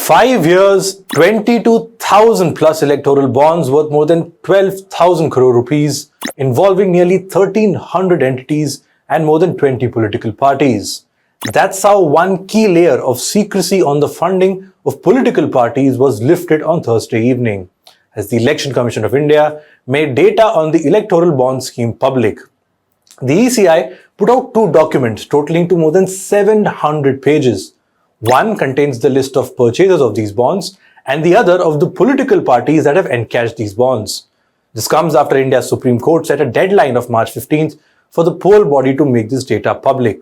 5 years, 22,000 plus electoral bonds worth more than 12,000 crore rupees, involving nearly 1,300 entities and more than 20 political parties. That's how one key layer of secrecy on the funding of political parties was lifted on Thursday evening, as the Election Commission of India made data on the electoral bond scheme public. The ECI put out two documents totaling to more than 700 pages. One contains the list of purchasers of these bonds and the other of the political parties that have encashed these bonds. This comes after India's Supreme Court set a deadline of March 15th for the poll body to make this data public.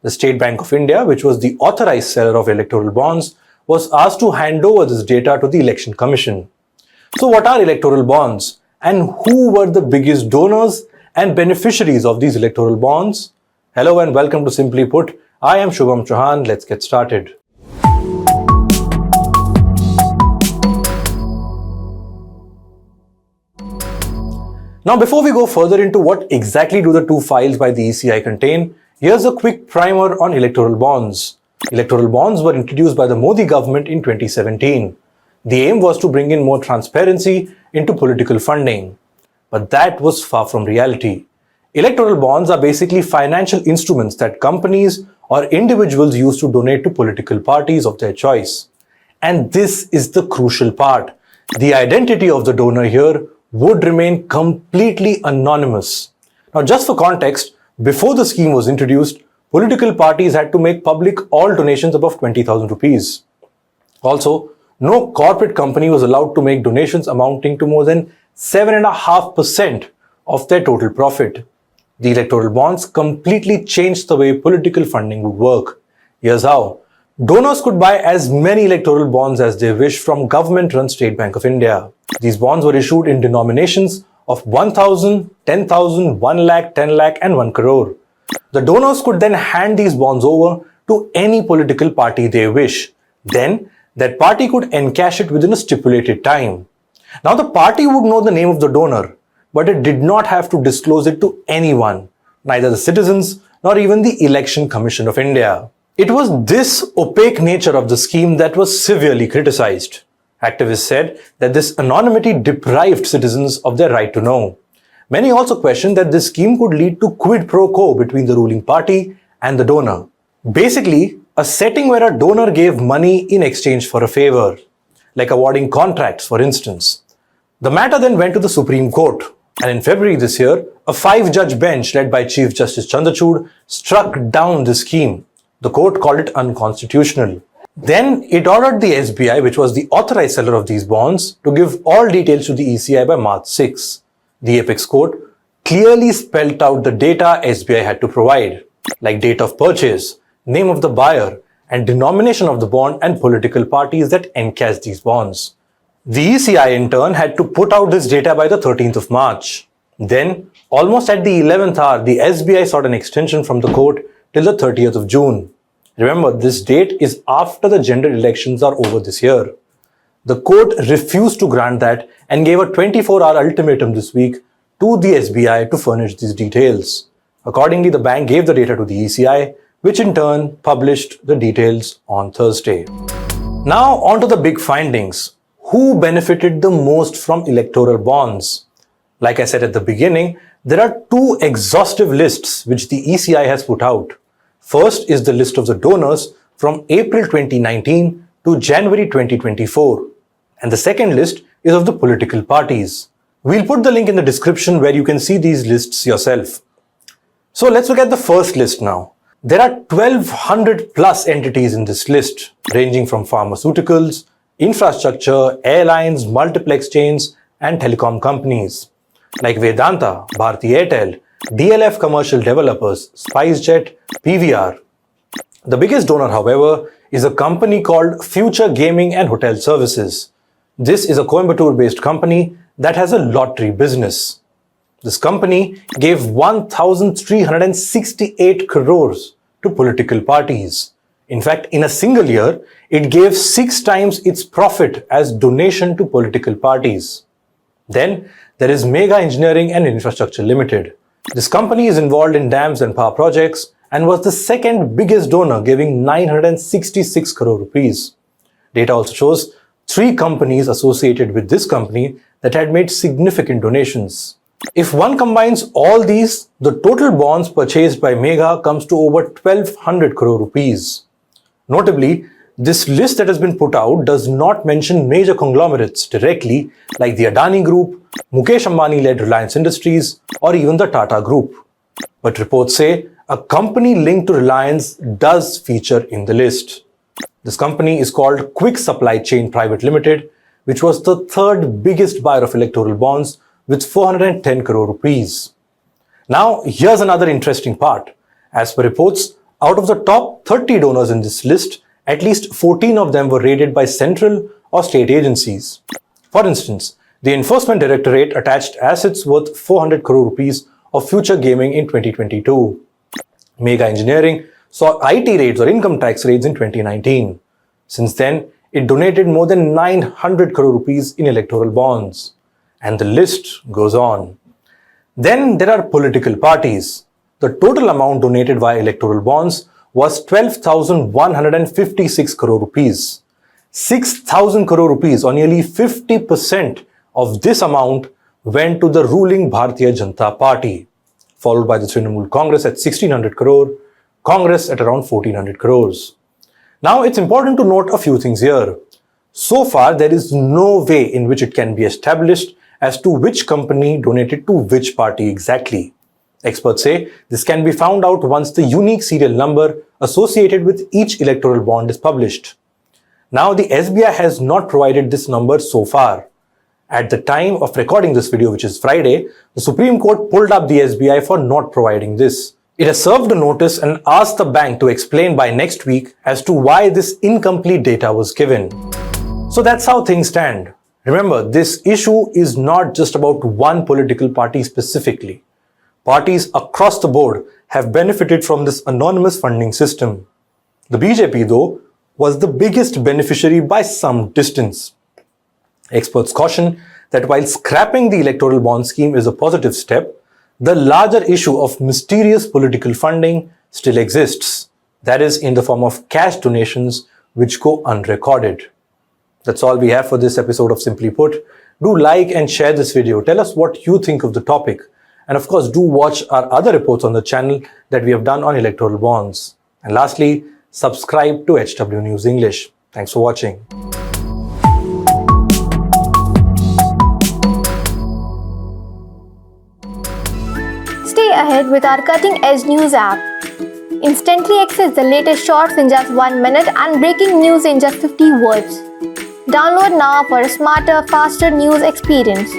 The State Bank of India, which was the authorized seller of electoral bonds, was asked to hand over this data to the Election Commission. So what are electoral bonds and who were the biggest donors and beneficiaries of these electoral bonds? Hello and welcome to Simply Put. I am Shubham Chauhan. Let's get started. Now, before we go further into what exactly do the two files by the ECI contain, here's a quick primer on electoral bonds. Electoral bonds were introduced by the Modi government in 2017. The aim was to bring in more transparency into political funding. But that was far from reality. Electoral bonds are basically financial instruments that companies or individuals use to donate to political parties of their choice. And this is the crucial part. The identity of the donor here would remain completely anonymous. Now, just for context, before the scheme was introduced, political parties had to make public all donations above 20,000 rupees. Also, no corporate company was allowed to make donations amounting to more than 7.5% of their total profit. The electoral bonds completely changed the way political funding would work. Here's how. Donors could buy as many electoral bonds as they wish from government-run State Bank of India. These bonds were issued in denominations of 1,000, 10,000, 1 lakh, 10 lakh and 1 crore. The donors could then hand these bonds over to any political party they wish. Then, that party could encash it within a stipulated time. Now, the party would know the name of the donor, but it did not have to disclose it to anyone, neither the citizens nor even the Election Commission of India. It was this opaque nature of the scheme that was severely criticized. Activists said that this anonymity deprived citizens of their right to know. Many also questioned that this scheme could lead to quid pro quo between the ruling party and the donor. Basically, a setting where a donor gave money in exchange for a favor, like awarding contracts, for instance. The matter then went to the Supreme Court, and in February this year, a 5-judge bench led by Chief Justice Chandrachud struck down the scheme. The court called it unconstitutional. Then it ordered the SBI, which was the authorized seller of these bonds, to give all details to the ECI by March 6. The apex court clearly spelled out the data SBI had to provide, like date of purchase, name of the buyer, and denomination of the bond and political parties that encashed these bonds. The ECI in turn had to put out this data by the 13th of March. Then, almost at the 11th hour, the SBI sought an extension from the court till the 30th of June. Remember, this date is after the general elections are over this year. The court refused to grant that and gave a 24-hour ultimatum this week to the SBI to furnish these details. Accordingly, the bank gave the data to the ECI, which in turn published the details on Thursday. Now, on to the big findings. Who benefited the most from electoral bonds? Like I said at the beginning, there are two exhaustive lists which the ECI has put out. First is the list of the donors from April 2019 to January 2024. And the second list is of the political parties. We'll put the link in the description where you can see these lists yourself. So let's look at the first list now. There are 1,200 plus entities in this list, ranging from pharmaceuticals, infrastructure, airlines, multiplex chains, and telecom companies like Vedanta, Bharti Airtel, DLF Commercial Developers, SpiceJet, PVR. The biggest donor, however, is a company called Future Gaming and Hotel Services. This is a Coimbatore-based company that has a lottery business. This company gave 1,368 crores to political parties. In fact, in a single year, it gave 6 times its profit as donation to political parties. Then there is Megha Engineering and Infrastructure Limited. This company is involved in dams and power projects and was the second biggest donor, giving 966 crore rupees. Data also shows 3 companies associated with this company that had made significant donations. If one combines all these, the total bonds purchased by Megha comes to over 1200 crore rupees. Notably, this list that has been put out does not mention major conglomerates directly like the Adani Group, Mukesh Ambani-led Reliance Industries, or even the Tata Group. But reports say a company linked to Reliance does feature in the list. This company is called Quick Supply Chain Private Limited, which was the 3rd biggest buyer of electoral bonds with 410 crore rupees. Now, here's another interesting part. As per reports, out of the top 30 donors in this list, at least 14 of them were raided by central or state agencies. For instance, the Enforcement Directorate attached assets worth 400 crore rupees of future gaming in 2022. Megha Engineering saw IT raids or income tax raids in 2019. Since then, it donated more than 900 crore rupees in electoral bonds. And the list goes on. Then there are political parties. The total amount donated via electoral bonds was 12,156 crore rupees. 6,000 crore rupees, or nearly 50% of this amount, went to the ruling Bharatiya Janata Party, followed by the Trinamool Congress at 1,600 crore, Congress at around 1,400 crores. Now, it's important to note a few things here. So far, there is no way in which it can be established as to which company donated to which party exactly. Experts say this can be found out once the unique serial number associated with each electoral bond is published. Now, the SBI has not provided this number so far. At the time of recording this video, which is Friday, the Supreme Court pulled up the SBI for not providing this. It has served a notice and asked the bank to explain by next week as to why this incomplete data was given. So that's how things stand. Remember, this issue is not just about one political party specifically. Parties across the board have benefited from this anonymous funding system. The BJP, though, was the biggest beneficiary by some distance. Experts caution that while scrapping the electoral bond scheme is a positive step, the larger issue of mysterious political funding still exists. That is in the form of cash donations which go unrecorded. That's all we have for this episode of Simply Put. Do like and share this video. Tell us what you think of the topic. And of course, do watch our other reports on the channel that we have done on electoral bonds. And lastly, subscribe to HW News English. Thanks for watching. Stay ahead with our cutting-edge news app. Instantly access the latest shorts in just 1 minute and breaking news in just 50 words. Download now for a smarter, faster news experience.